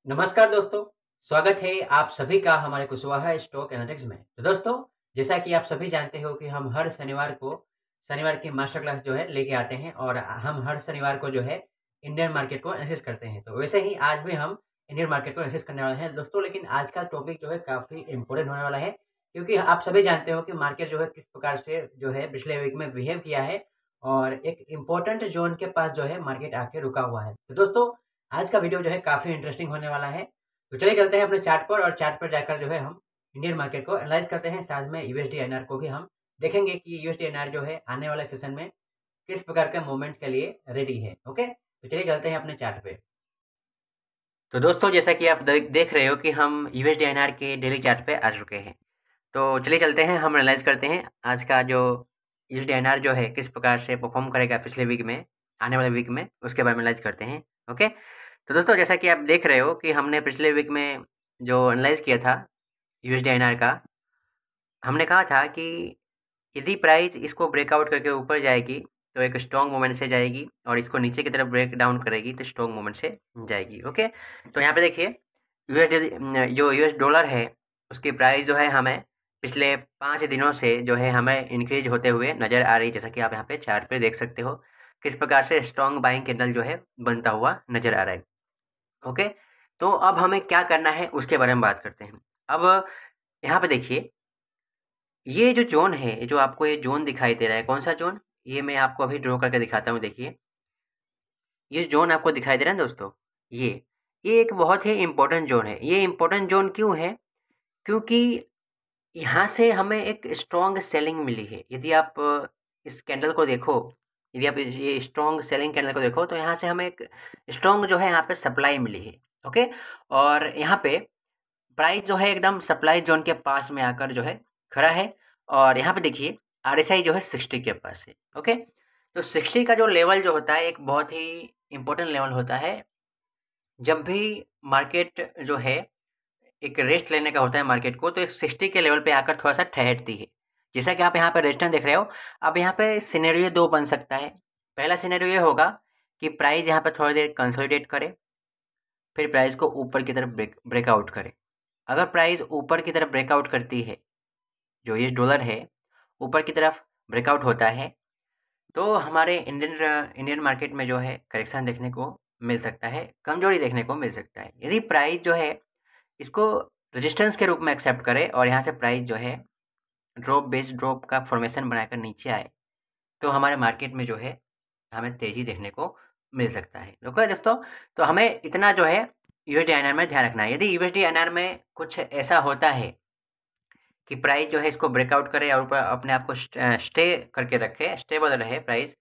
नमस्कार दोस्तों, स्वागत है आप सभी का हमारे कुशवाहा स्टॉक एनालिटिक्स में। तो दोस्तों, जैसा कि आप सभी जानते हो कि हम हर शनिवार की मास्टर क्लास जो है लेके आते हैं और हम हर शनिवार को जो है इंडियन मार्केट को एनालिसिस करते हैं। तो वैसे ही आज भी हम इंडियन मार्केट को एनालिसिस करने वाले हैं दोस्तों, लेकिन आज का टॉपिक जो है काफ़ी इम्पोर्टेंट होने वाला है, क्योंकि आप सभी जानते हो कि मार्केट जो है किस प्रकार से जो है पिछले वीक में बिहेव किया है और एक इम्पोर्टेंट ज़ोन के पास जो है मार्केट आके रुका हुआ है। तो दोस्तों, आज का वीडियो जो है काफ़ी इंटरेस्टिंग होने वाला है। तो चलिए चलते हैं अपने चार्ट पर और चार्ट पर जाकर जो है हम इंडियन मार्केट को एनालाइज़ करते हैं। साथ में यूएसडी आईएनआर को भी हम देखेंगे कि यूएसडी आईएनआर जो है आने वाले सेशन में किस प्रकार के मूवमेंट के लिए रेडी है। ओके? तो चलिए चलते हैं अपने चार्ट पे। तो दोस्तों, जैसा कि आप देख रहे हो कि हम यूएसडी आईएनआर के डेली चार्ट पे आ चुके हैं। तो चलिए चलते हैं, हम एनालाइज़ करते हैं आज का जो यूएसडी आईएनआर जो है किस प्रकार से परफ़ॉर्म करेगा पिछले वीक में, आने वाले वीक में, उसके बारे में एनालाइज़ करते हैं। ओके? तो दोस्तों, जैसा कि आप देख रहे हो कि हमने पिछले वीक में जो एनालाइज़ किया था यूएसडी आईएनआर का, हमने कहा था कि यदि प्राइस इसको ब्रेकआउट करके ऊपर जाएगी तो एक स्ट्रॉन्ग मूवमेंट से जाएगी और इसको नीचे की तरफ ब्रेक डाउन करेगी तो स्ट्रॉन्ग मूवमेंट से जाएगी। ओके, तो यहाँ पे देखिए जो यूएस डॉलर है उसकी प्राइस जो है हमें पिछले 5 दिनों से जो है हमें इंक्रीज होते हुए नज़र आ रही है। जैसा कि आप यहाँ पे चार्ट पे देख सकते हो किस प्रकार से स्ट्रॉन्ग बाइंग कैंडल जो है बनता हुआ नज़र आ रहा है। ओके, तो अब हमें क्या करना है उसके बारे में बात करते हैं। अब यहाँ पे देखिए, ये जो ज़ोन है, जो आपको ये ज़ोन दिखाई दे रहा है, कौन-सा ज़ोन? ये मैं आपको अभी ड्रॉ करके दिखाता हूँ, देखिए। ये ज़ोन आपको दिखाई दे रहा है ना दोस्तों, ये एक बहुत ही इम्पोर्टेंट ज़ोन है। ये इम्पोर्टेंट ज़ोन क्यों है? क्योंकि यहाँ से हमें एक स्ट्रॉन्ग सेलिंग मिली है। यदि आप इस कैंडल को देखो, यदि आप ये स्ट्रॉन्ग सेलिंग कैंडल को देखो, तो यहाँ से हमें एक स्ट्रॉन्ग जो है यहाँ पे सप्लाई मिली है। ओके? और यहाँ पे प्राइस जो है एकदम सप्लाई ज़ोन के पास में आकर जो है खड़ा है और यहाँ पे देखिए आरएसआई जो है 60 के पास है। ओके, तो 60 का जो लेवल जो होता है एक बहुत ही इम्पोर्टेंट लेवल होता है। जब भी मार्केट जो है एक रेस्ट लेने का होता है मार्केट को, तो एक 60 के लेवल पे आकर थोड़ा-सा ठहरती है। जैसा कि आप यहाँ पे रेजिस्टेंस देख रहे हो, अब यहाँ पे सिनेरियो 2 बन सकता है। पहला सिनेरियो ये होगा कि प्राइस यहाँ पे थोड़ी देर कंसोलिडेट करे, फिर प्राइस को ऊपर की तरफ ब्रेकआउट करे। अगर प्राइस ऊपर की तरफ ब्रेकआउट करती है, जो ये डॉलर है ऊपर की तरफ ब्रेकआउट होता है, तो हमारे इंडियन मार्केट में जो है करेक्शन देखने को मिल सकता है, कमजोरी देखने को मिल सकता है। यदि प्राइस जो है इसको रेजिस्टेंस के रूप में एक्सेप्ट करे और यहाँ से प्राइस जो है ड्रॉप का फॉर्मेशन बनाकर नीचे आए, तो हमारे मार्केट में जो है हमें तेज़ी देखने को मिल सकता है। ओके दोस्तों, तो हमें इतना जो है यूएसडी आईएनआर में ध्यान रखना है। यदि यूएसडी आईएनआर में कुछ ऐसा होता है कि प्राइस जो है इसको ब्रेकआउट करे और ऊपर अपने आप को स्टे करके रखे, स्टेबल रहे प्राइस,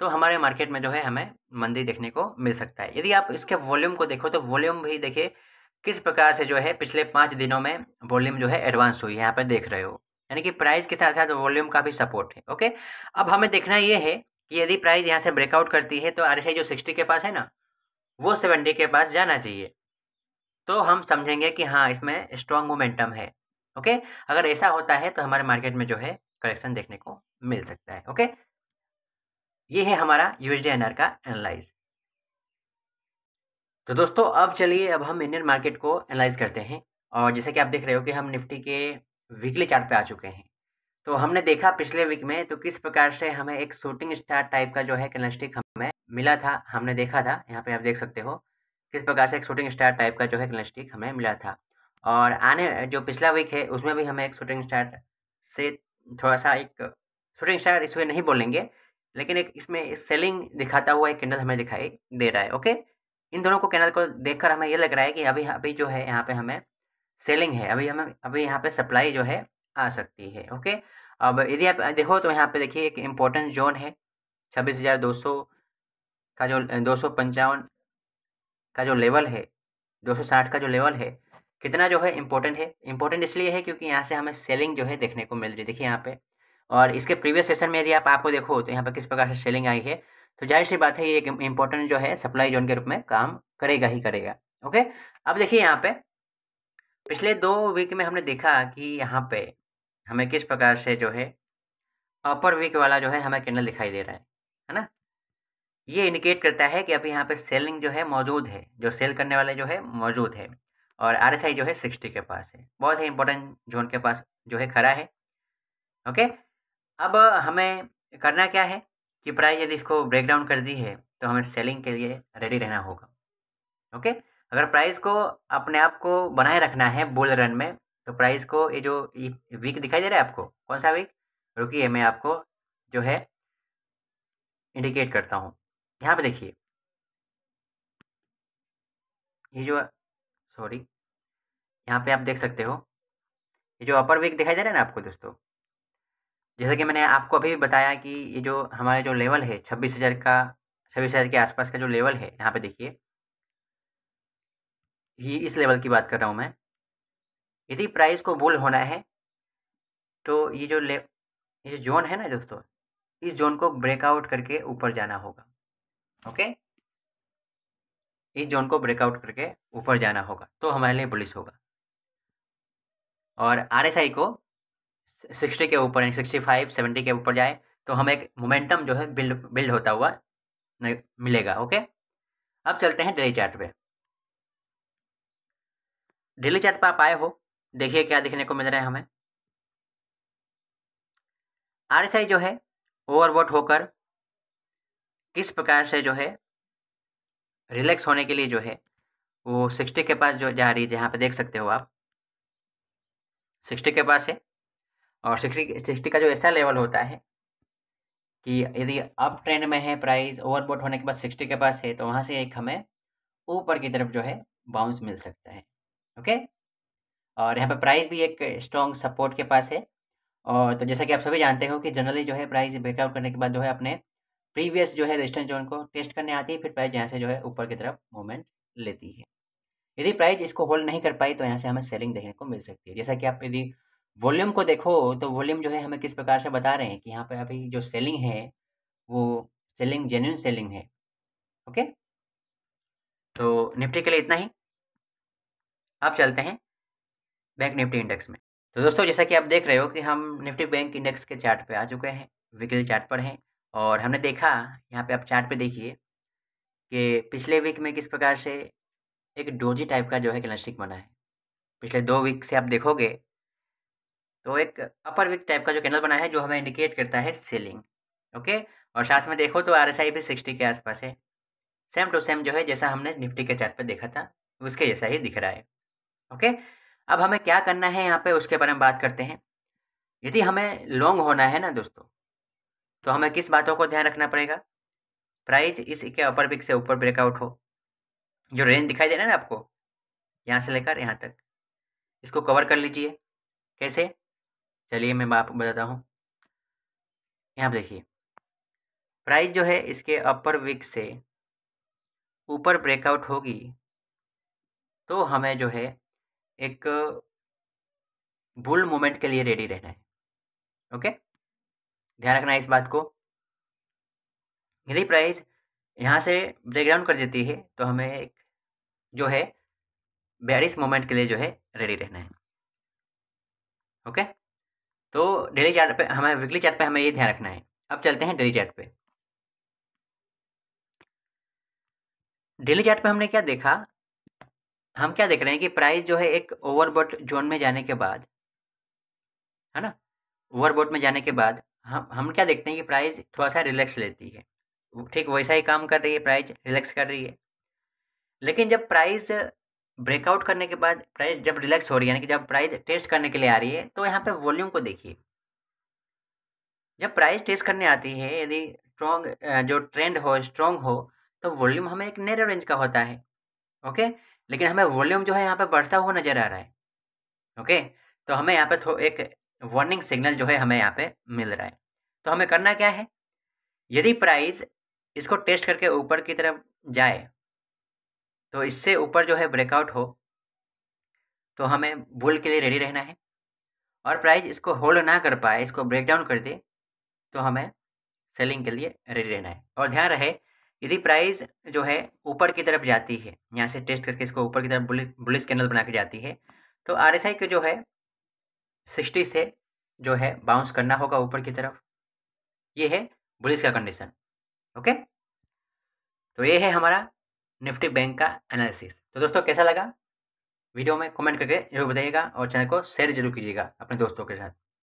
तो हमारे मार्केट में जो है हमें मंदी देखने को मिल सकता है। यदि आप इसके वॉल्यूम को देखो तो वॉल्यूम भी देखिए किस प्रकार से जो है पिछले 5 दिनों में वॉल्यूम जो है एडवांस हुई है, यहाँ पर देख रहे हो। यानी कि प्राइस के साथ-साथ वॉल्यूम का भी सपोर्ट है। ओके, अब हमें देखना ये है कि यदि प्राइस यहाँ से ब्रेकआउट करती है तो आरएसआई जो 60 के पास है ना, वो 70 के पास जाना चाहिए। तो हम समझेंगे कि हाँ, इसमें स्ट्रॉन्ग मोमेंटम है। ओके, अगर ऐसा होता है तो हमारे मार्केट में जो है करेक्शन देखने को मिल सकता है। ओके, ये है हमारा यूएसडी आईएनआर का एनालाइज। तो दोस्तों, अब हम इंडियन मार्केट को एनालाइज करते हैं और जैसे कि आप देख रहे हो कि हम निफ्टी के वीकली चार्ट पे आ चुके हैं। तो हमने देखा पिछले वीक में तो किस प्रकार से हमें एक शूटिंग स्टार टाइप का जो है कैंडलस्टिक हमें मिला था, हमने देखा था। यहाँ पे आप देख सकते हो किस प्रकार से एक शूटिंग स्टार टाइप का जो है कैंडलस्टिक हमें मिला था। और आने जो पिछला वीक है उसमें भी हमें एक शूटिंग स्टार से थोड़ा सा एक शूटिंग स्टार इसमें नहीं बोलेंगे, लेकिन एक इसमें सेलिंग दिखाता हुआ एक कैंडल हमें दिखाई दे रहा है। ओके, इन दोनों को कैंडल को देखकर हमें ये लग रहा है कि अभी अभी जो है यहाँ पे हमें सेलिंग है, अभी यहाँ पे सप्लाई जो है आ सकती है। ओके, अब यदि आप देखो तो यहाँ पे देखिए एक इम्पोर्टेंट जोन है 26,200 का जो 255 का जो लेवल है, 260 का जो लेवल है, कितना जो है इम्पोर्टेंट है। इम्पोर्टेंट इसलिए है क्योंकि यहाँ से हमें सेलिंग जो है देखने को मिल रही है, देखिए यहाँ पे। और इसके प्रीवियस सेशन में यदि आप आपको देखो तो यहाँ पर किस प्रकार से सेलिंग आई है, तो जाहिर सी बात है ये एक इम्पोर्टेंट जो है सप्लाई जोन के रूप में काम करेगा ही करेगा। ओके, अब देखिए यहाँ पे पिछले 2 वीक में हमने देखा कि यहाँ पे हमें किस प्रकार से जो है अपर वीक वाला जो है हमें कैंडल दिखाई दे रहा है ना? ये इंडिकेट करता है कि अभी यहाँ पे सेलिंग जो है मौजूद है, जो सेल करने वाले जो है मौजूद है, और आरएसआई जो है 60 के पास है, बहुत ही इंपॉर्टेंट जोन के पास जो है खड़ा है। ओके, अब हमें करना क्या है कि प्राइस यदि इसको ब्रेक डाउन कर दी है तो हमें सेलिंग के लिए रेडी रहना होगा। ओके, अगर प्राइस को अपने आप को बनाए रखना है बुल रन में, तो प्राइस को ये जो वीक दिखाई दे रहा है आपको, कौन सा वीक, रुकिए मैं आपको जो है इंडिकेट करता हूँ। यहाँ पे देखिए, ये जो सॉरी यहाँ पे आप देख सकते हो, ये जो अपर वीक दिखाई दे रहा है ना आपको दोस्तों, जैसे कि मैंने आपको अभी बताया कि ये जो हमारे जो लेवल है 26,000 का, 26,000 के आसपास का जो लेवल है, यहाँ पे देखिए, ये इस लेवल की बात कर रहा हूँ मैं। यदि प्राइस को बुल होना है तो ये जो जोन है ना दोस्तों, इस जोन को ब्रेकआउट करके ऊपर जाना होगा। ओके, इस जोन को ब्रेकआउट करके ऊपर जाना होगा तो हमारे लिए बुलिश होगा। और आरएसआई को 60 के ऊपर, 65 70 के ऊपर जाए तो हमें एक मोमेंटम जो है बिल्ड होता हुआ मिलेगा। ओके, अब चलते हैं डेली चार्ट पे। डेली चार्ट पे आप आए हो, देखिए क्या देखने को मिल रहा है हमें। आरएसआई जो है ओवरबॉट होकर किस प्रकार से जो है रिलैक्स होने के लिए जो है वो 60 के पास जो जा रही है, जहाँ पे देख सकते हो आप 60 के पास है। और 60 का जो ऐसा लेवल होता है कि यदि अप ट्रेंड में है प्राइस, ओवरबॉट होने के बाद 60 के पास है, तो वहाँ से एक हमें ऊपर की तरफ जो है बाउंस मिल सकता है। ओके, और यहाँ पे प्राइस भी एक स्ट्रॉन्ग सपोर्ट के पास है। और तो जैसा कि आप सभी जानते हो कि जनरली जो है प्राइस ब्रेकआउट करने के बाद जो है अपने प्रीवियस जो है रेजिस्टेंस जोन को टेस्ट करने आती है, फिर प्राइस यहाँ से जो है ऊपर की तरफ मूवमेंट लेती है। यदि प्राइस इसको होल्ड नहीं कर पाई तो यहाँ से हमें सेलिंग देखने को मिल सकती है। जैसा कि आप यदि वॉल्यूम को देखो तो वॉल्यूम जो है हमें किस प्रकार से बता रहे हैं कि यहाँ पे अभी जो सेलिंग है वो सेलिंग जेन्युइन सेलिंग है। ओके, तो निफ्टी के लिए इतना ही। अब चलते हैं बैंक निफ्टी इंडेक्स में। तो दोस्तों जैसा कि आप देख रहे हो कि हम निफ्टी बैंक इंडेक्स के चार्ट पे आ चुके हैं, वीकली चार्ट पर हैं। और हमने देखा, यहाँ पे आप चार्ट पे देखिए कि पिछले वीक में किस प्रकार से एक डोजी टाइप का जो है कैंडलस्टिक बना है। पिछले 2 वीक से आप देखोगे तो एक अपर वीक टाइप का जो कैंडल बना है जो हमें इंडिकेट करता है सेलिंग। ओके, और साथ में देखो तो आरएसआई भी 60 के आसपास है, सेम टू सेम जो है जैसा हमने निफ्टी के चार्ट पे देखा था उसके जैसा ही दिख रहा है। ओके, अब हमें क्या करना है यहाँ पे उसके बारे में बात करते हैं। यदि हमें लॉन्ग होना है ना दोस्तों, तो हमें किस बातों को ध्यान रखना पड़ेगा। प्राइस इसके अपर वीक से ऊपर ब्रेकआउट हो, जो रेंज दिखाई दे रहा है ना आपको यहाँ से लेकर यहाँ तक, इसको कवर कर लीजिए। कैसे, चलिए मैं आपको बताता हूँ। यहाँ पे देखिए, प्राइस जो है इसके अपर वीक से ऊपर ब्रेकआउट होगी तो हमें जो है एक बुल मूवमेंट के लिए रेडी रहना है। ओके, ध्यान रखना है इस बात को। यदि प्राइस यहाँ से ब्रेक डाउन कर देती है तो हमें एक जो है बेयरिश मोमेंट के लिए जो है रेडी रहना है। ओके, तो डेली चार्ट पे हमें, वीकली चार्ट पे हमें ये ध्यान रखना है। अब चलते हैं डेली चार्ट पे। डेली चार्ट पे हमने क्या देखा, हम क्या देख रहे हैं कि प्राइस जो है एक ओवरबॉट जोन में जाने के बाद, है ना, ओवरबॉट में जाने के बाद हम क्या देखते हैं कि प्राइस थोड़ा सा रिलैक्स लेती है। ठीक वैसा ही काम कर रही है, प्राइस रिलैक्स कर रही है। लेकिन जब प्राइस ब्रेकआउट करने के बाद प्राइस जब रिलैक्स हो रही है, यानी कि जब प्राइस टेस्ट करने के लिए आ रही है, तो यहाँ पे वॉल्यूम को देखिए। जब प्राइस टेस्ट करने आती है, यदि स्ट्रॉन्ग जो ट्रेंड हो, स्ट्रॉन्ग हो, तो वॉल्यूम हमें एक नैरो रेंज का होता है। ओके, लेकिन हमें वॉल्यूम जो है यहाँ पे बढ़ता हुआ नजर आ रहा है। ओके, तो हमें यहाँ पे एक वार्निंग सिग्नल जो है हमें यहाँ पे मिल रहा है। तो हमें करना क्या है, यदि प्राइस इसको टेस्ट करके ऊपर की तरफ जाए, तो इससे ऊपर जो है ब्रेकआउट हो, तो हमें बुल के लिए रेडी रहना है। और प्राइस इसको होल्ड ना कर पाए, इसको ब्रेक डाउन कर दे, तो हमें सेलिंग के लिए रेडी रहना है। और ध्यान रहे, यदि प्राइस जो है ऊपर की तरफ जाती है, यहाँ से टेस्ट करके इसको ऊपर की तरफ बुलिश कैंडल बना के जाती है, तो आरएसआई के जो है 60 से जो है बाउंस करना होगा ऊपर की तरफ। ये है बुलिश का कंडीशन। ओके, तो ये है हमारा निफ्टी बैंक का एनालिसिस। तो दोस्तों कैसा लगा वीडियो में कमेंट करके जरूर बताइएगा और चैनल को शेयर जरूर कीजिएगा अपने दोस्तों के साथ।